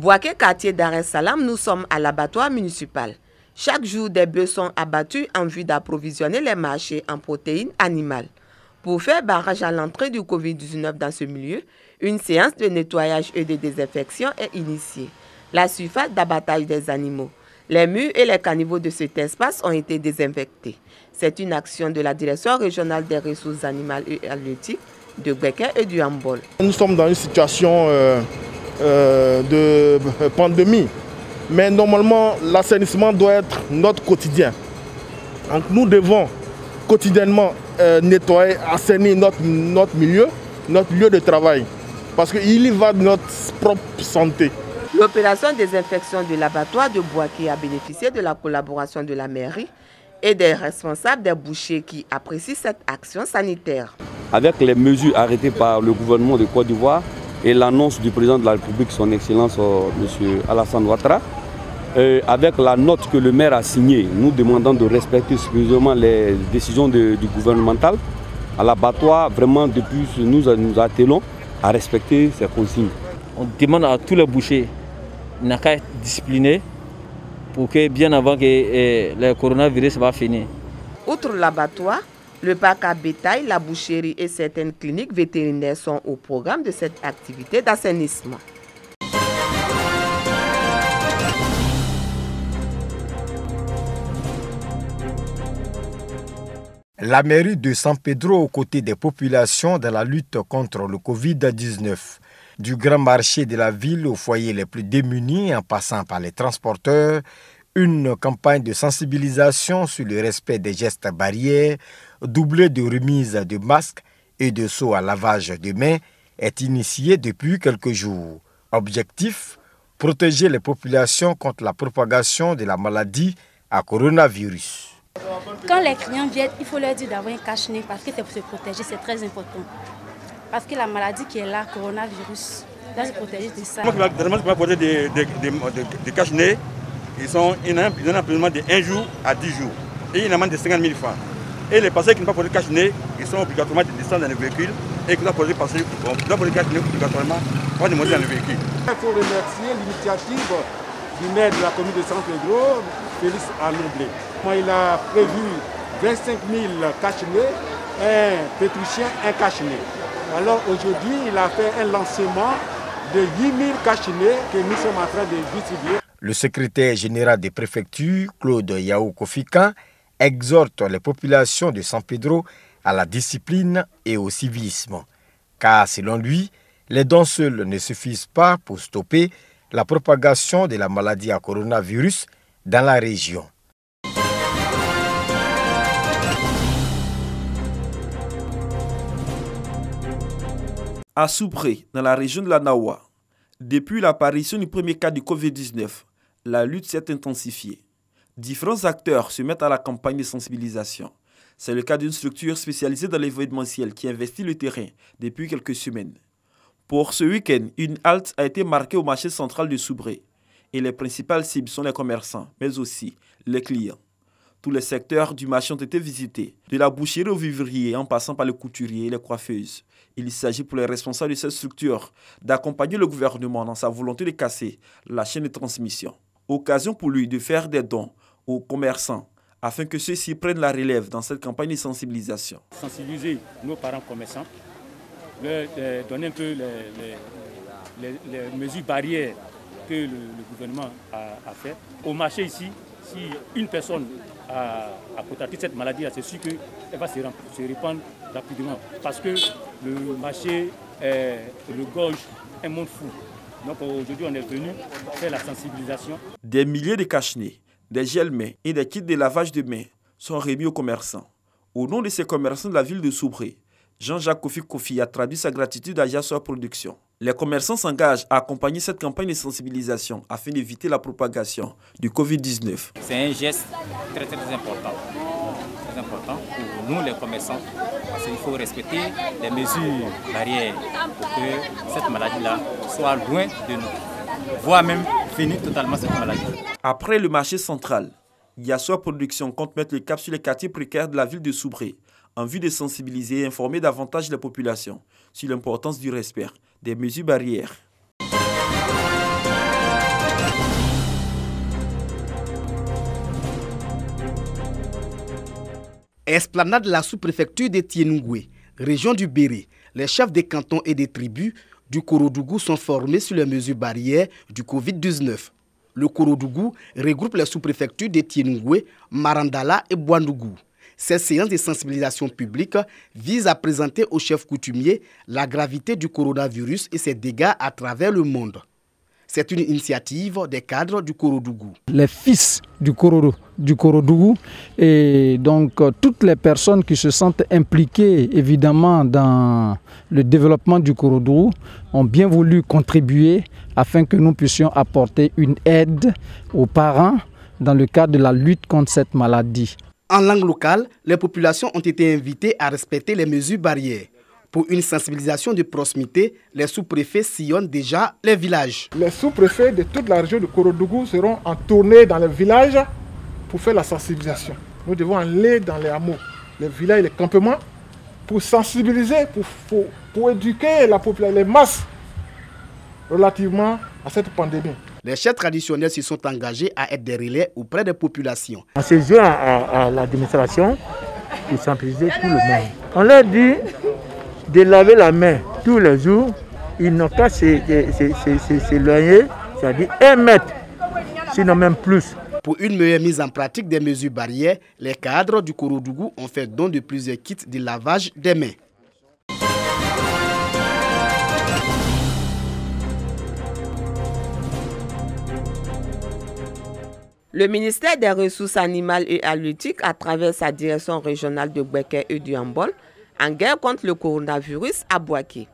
Bouaké, quartier Dar es Salaam, nous sommes à l'abattoir municipal. Chaque jour, des bœufs sont abattus en vue d'approvisionner les marchés en protéines animales. Pour faire barrage à l'entrée du Covid-19 dans ce milieu, une séance de nettoyage et de désinfection est initiée. La surface d'abattage des animaux, les murs et les caniveaux de cet espace ont été désinfectés. C'est une action de la Direction régionale des ressources animales et halieutiques de Gbeke et du Hambol. Nous sommes dans une situation de pandémie, mais normalement l'assainissement doit être notre quotidien. Donc nous devons quotidiennement nettoyer, assainir notre milieu, notre lieu de travail, parce qu'il y va de notre propre santé. L'opération désinfection de l'abattoir de Bouaké a bénéficié de la collaboration de la mairie et des responsables des bouchers qui apprécient cette action sanitaire. Avec les mesures arrêtées par le gouvernement de Côte d'Ivoire et l'annonce du président de la République, son Excellence M. Alassane Ouattara, avec la note que le maire a signée, nous demandons de respecter scrupuleusement les décisions du gouvernemental. À l'abattoir, vraiment, depuis nous attelons à respecter ces consignes. On demande à tous les bouchers n'a qu'à être disciplinés pour que bien avant que le coronavirus va finir. Outre l'abattoir, le parc à bétail, la boucherie et certaines cliniques vétérinaires sont au programme de cette activité d'assainissement. La mairie de San Pedro aux côtés des populations dans la lutte contre le Covid-19. Du grand marché de la ville aux foyers les plus démunis en passant par les transporteurs, une campagne de sensibilisation sur le respect des gestes barrières, doublée de remises de masques et de seaux à lavage de mains, est initiée depuis quelques jours. Objectif, protéger les populations contre la propagation de la maladie à coronavirus. Quand les clients viennent, il faut leur dire d'avoir un cache-nez parce que c'est pour se protéger, c'est très important. Parce que la maladie qui est là, coronavirus, doit se protéger de ça. Moi qui va porter des cache-nez, ils ont un emprisonnement de 1 jour à 10 jours et une amende de 50 000 francs. Et les passagers qui n'ont pas porté de cache-nez, ils sont obligatoirement de descendre dans le véhicule et qui doivent porter le cache-nez obligatoirement pour de monter dans le véhicule. Il faut remercier l'initiative du maire de la commune de San Pedro, Félix Anoblé. Il a prévu 25 000 cache-nez, un pétricien, un cache-nez. Alors aujourd'hui, il a fait un lancement de 8 000 cache-nez que nous sommes en train de distribuer. Le secrétaire général des préfectures, Claude Yao Kofikan, exhorte les populations de San Pedro à la discipline et au civisme. Car selon lui, les dons seuls ne suffisent pas pour stopper la propagation de la maladie à coronavirus dans la région. À Soubré, dans la région de la Nawa, depuis l'apparition du premier cas du Covid-19, la lutte s'est intensifiée. Différents acteurs se mettent à la campagne de sensibilisation. C'est le cas d'une structure spécialisée dans l'événementiel qui investit le terrain depuis quelques semaines. Pour ce week-end, une halte a été marquée au marché central de Soubré. Et les principales cibles sont les commerçants, mais aussi les clients. Tous les secteurs du marché ont été visités, de la boucherie au vivrier en passant par les couturiers et les coiffeuses. Il s'agit pour les responsables de cette structure d'accompagner le gouvernement dans sa volonté de casser la chaîne de transmission. Occasion pour lui de faire des dons aux commerçants afin que ceux-ci prennent la relève dans cette campagne de sensibilisation. Sensibiliser nos parents commerçants, leur donner un peu les mesures barrières que le gouvernement a fait. Au marché ici, si une personne a contracté cette maladie, c'est sûr qu'elle va se répandre rapidement. Parce que le marché regorge un monde fou. Donc aujourd'hui, on est venu faire la sensibilisation. Des milliers de cache-nez, des gels-mains et des kits de lavage de mains sont remis aux commerçants. Au nom de ces commerçants de la ville de Soubré, Jean-Jacques Kofi a traduit sa gratitude à Yassua Production. Les commerçants s'engagent à accompagner cette campagne de sensibilisation afin d'éviter la propagation du Covid-19. C'est un geste très important. Très important pour nous les commerçants parce qu'il faut respecter les mesures barrières pour que cette maladie-là soit loin de nous, voire même finir totalement cette maladie. Après le marché central, Yassua Production compte mettre le cap sur les quartiers précaires de la ville de Soubré en vue de sensibiliser et informer davantage la population sur l'importance du respect des mesures barrières. Esplanade de la sous-préfecture de Tienougué, région du Béré, les chefs des cantons et des tribus du Korodougou sont formés sur les mesures barrières du Covid-19. Le Korodougou regroupe les sous-préfectures de Tienougué, Marandala et Bouandougou. Cette séance de sensibilisation publique vise à présenter aux chefs coutumiers la gravité du coronavirus et ses dégâts à travers le monde. C'est une initiative des cadres du Korodougou. Les fils du Korodougou et donc toutes les personnes qui se sentent impliquées évidemment dans le développement du Korodougou ont bien voulu contribuer afin que nous puissions apporter une aide aux parents dans le cadre de la lutte contre cette maladie. En langue locale, les populations ont été invitées à respecter les mesures barrières. Pour une sensibilisation de proximité, les sous-préfets sillonnent déjà les villages. Les sous-préfets de toute la région de Korodougou seront en tournée dans les villages pour faire la sensibilisation. Nous devons aller dans les hameaux, les villages et les campements pour sensibiliser, pour éduquer la population, les masses relativement à cette pandémie. Les chefs traditionnels se sont engagés à être des relais auprès des populations. On se joint à l'administration pour sensibiliser tout le monde. On leur dit de laver la main tous les jours. Ils n'ont qu'à s'éloigner, c'est-à-dire 1 mètre, sinon même plus. Pour une meilleure mise en pratique des mesures barrières, les cadres du Korodougou ont fait don de plusieurs kits de lavage des mains. Le ministère des Ressources animales et halieutiques, à travers sa direction régionale de Bouaké et du Hambol, en guerre contre le coronavirus à Bouaké.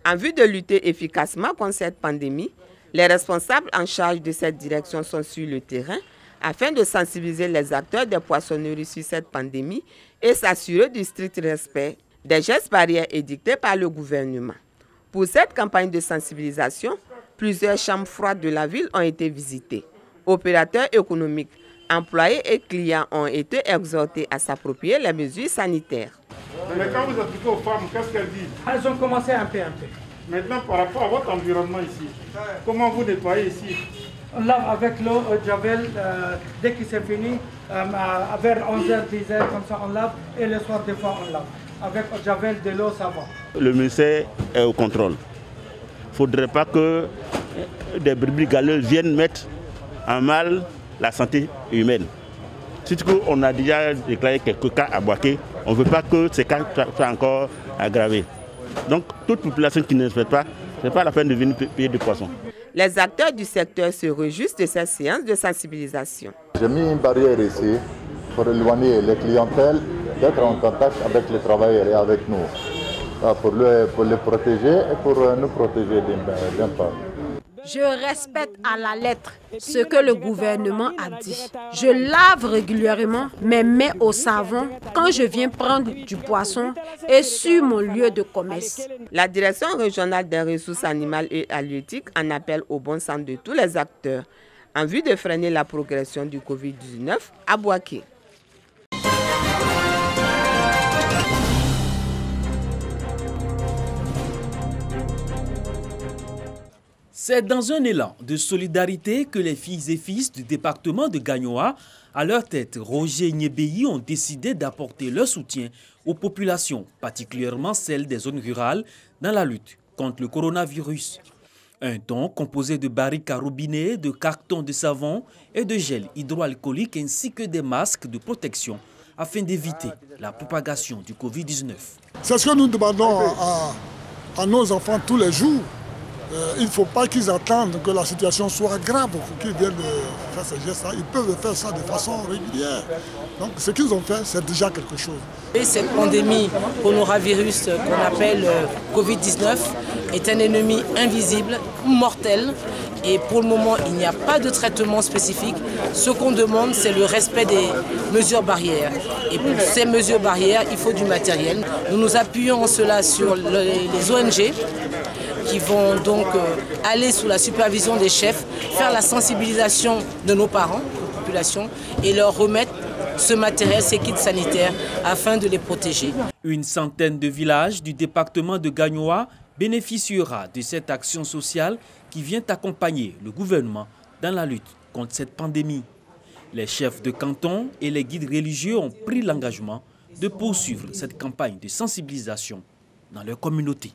En vue de lutter efficacement contre cette pandémie, les responsables en charge de cette direction sont sur le terrain afin de sensibiliser les acteurs des poissonneries sur cette pandémie et s'assurer du strict respect des gestes barrières édictés par le gouvernement. Pour cette campagne de sensibilisation, plusieurs chambres froides de la ville ont été visitées. Opérateurs économiques, employés et clients ont été exhortés à s'approprier les mesures sanitaires. Mais quand vous expliquez aux femmes, qu'est-ce qu'elles disent? Elles ont commencé un peu. Maintenant, par rapport à votre environnement ici, comment vous nettoyez ici? On lave avec l'eau javel, dès que c'est fini, vers 11h, 10h, comme ça on lave, et le soir des fois on lave. Avec javel, de l'eau, ça va. Le ministère est au contrôle. Il ne faudrait pas que des brebis galeuses viennent mettre en mal la santé humaine. Surtout qu'on a déjà déclaré quelques cas à Bouaké, on ne veut pas que ces cas soient encore aggravés. Donc toute population qui ne respecte pas, ce n'est pas la peine de venir payer des poissons. Les acteurs du secteur se réjouissent de cette séance de sensibilisation. J'ai mis une barrière ici pour éloigner les clientèles d'être en contact avec les travailleurs et avec nous, pour les protéger et pour nous protéger d'un part. Je respecte à la lettre ce que le gouvernement a dit. Je lave régulièrement mes mains au savon quand je viens prendre du poisson et sur mon lieu de commerce. La direction régionale des ressources animales et halieutiques en appelle au bon sens de tous les acteurs en vue de freiner la progression du Covid-19 à Bouaké. C'est dans un élan de solidarité que les filles et fils du département de Gagnoa, à leur tête Roger Nyebéi, ont décidé d'apporter leur soutien aux populations, particulièrement celles des zones rurales, dans la lutte contre le coronavirus. Un don composé de barriques à robinet, de cartons de savon et de gel hydroalcoolique ainsi que des masques de protection afin d'éviter la propagation du Covid-19. C'est ce que nous demandons à nos enfants tous les jours. Il ne faut pas qu'ils attendent que la situation soit grave pour qu'ils viennent faire ces gestes-là. Ils peuvent faire ça de façon régulière. Donc ce qu'ils ont fait, c'est déjà quelque chose. Et cette pandémie coronavirus qu'on appelle Covid-19 est un ennemi invisible, mortel. Et pour le moment, il n'y a pas de traitement spécifique. Ce qu'on demande, c'est le respect des mesures barrières. Et pour ces mesures barrières, il faut du matériel. Nous nous appuyons en cela sur les ONG qui vont donc aller sous la supervision des chefs, faire la sensibilisation de nos parents, de la population, et leur remettre ce matériel, ces kits sanitaires, afin de les protéger. Une centaine de villages du département de Gagnoa bénéficiera de cette action sociale qui vient accompagner le gouvernement dans la lutte contre cette pandémie. Les chefs de canton et les guides religieux ont pris l'engagement de poursuivre cette campagne de sensibilisation dans leur communauté.